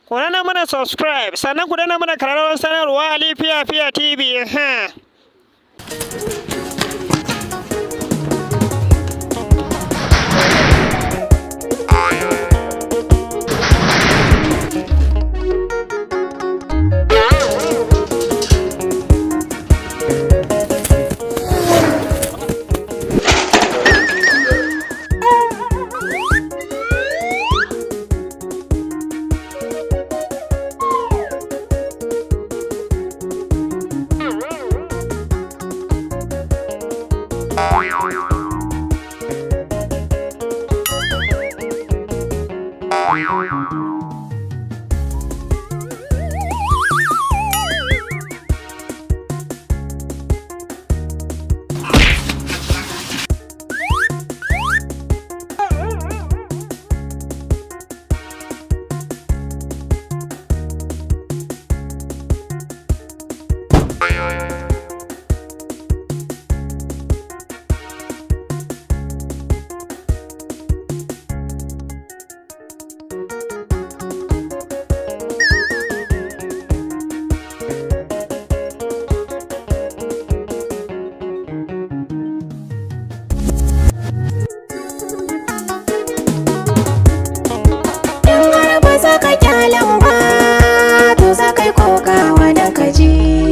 ku danna mana subscribe sannan ku danna mana kararrawar sanarwa Ali Fiya TV.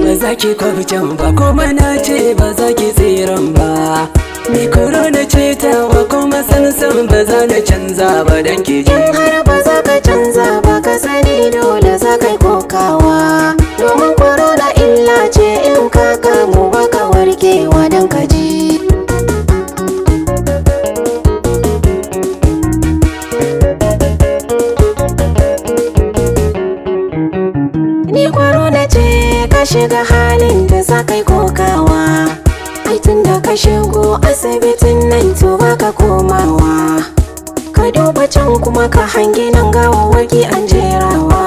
Ba za ki kwabcan ba kuma na ce ba za ki tsiran ba. Ni korona ce tawa kuma sansan ba za na canza ba dan ki ji. In har ba za ka canza ba ka sani dole za ka yi kokawa. Domin korona illa ce in ka kamu ba ka warkewa dan ka ji. Ni korona ce ka shiga halin da za ka yi kokawa. Ai tun da ka shigo asibitin nan to baka komawa. Ka duba can kuma ka hangi nan gawawwaki an jerawa.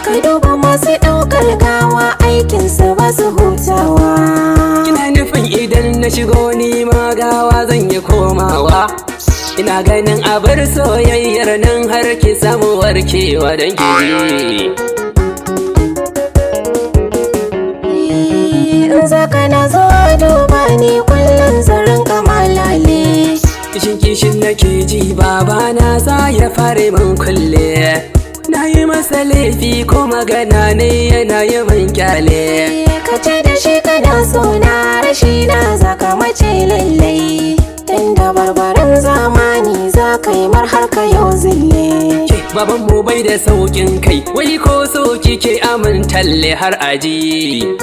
Ka duba masu ɗaukar gawa aikinsu ba su hutawa. Kina nufin idan na shigo ni ma gawa zan yi komawa? Ina ganin abar soyayyar nan har ki samu warkewa dan ki ji. In zaka na zo duba ni kullum zarin kamalale. Kishin nake ji babana za ya fare min kulle. Na yi masa laifi ko magana ne yana yi min kyale. Ka ce da shi kana so na rashi na zaka mace lallai. Inda barbaran zamani za ka yi mar har ka yau zille. Baban mu bai da saukin kai, wai ko so kike amin talle har aji.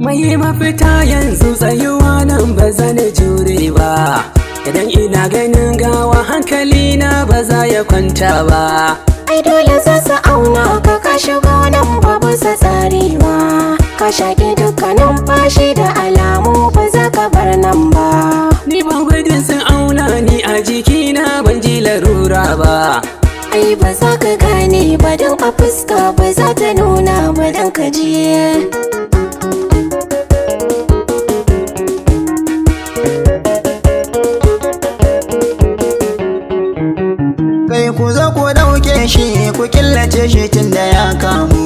Mai mafita yanzu tsayuwa nan ba zan jure ba. Idan ina ganin gawa hankali na ba za ya kwanta ba. Ai dole za su auna ka ka shigo nan ba bisa tsari ba. Ka shaƙi dukkanin fashi da alamu ba za ka bar nan ba. Ni ban gudun sun auna ni a jikina ban ji larura ba. Ai ba za ka gane ba don a fuska ba za ta nuna ba don ka je. Kai ku zo ku ɗauke shi ku killace shi tun da ya kamu.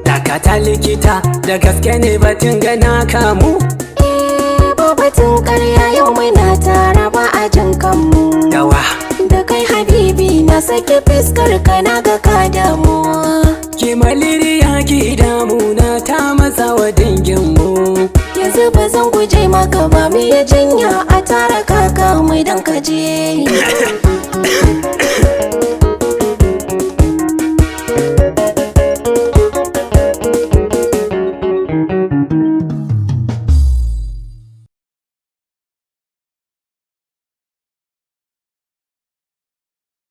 Dakata likita da gaske ne batun gana kamu. Ba batun ƙarya yau muna tara ba a jin kanmu. Yawa Da kai habibi na sake fuskar ka na ga ka damu. ki maliriya ki damuna ta matsa wa danginmu. Yanzu ba zan guje maka ba mu ya jinya a tara kaka mai dan ka je.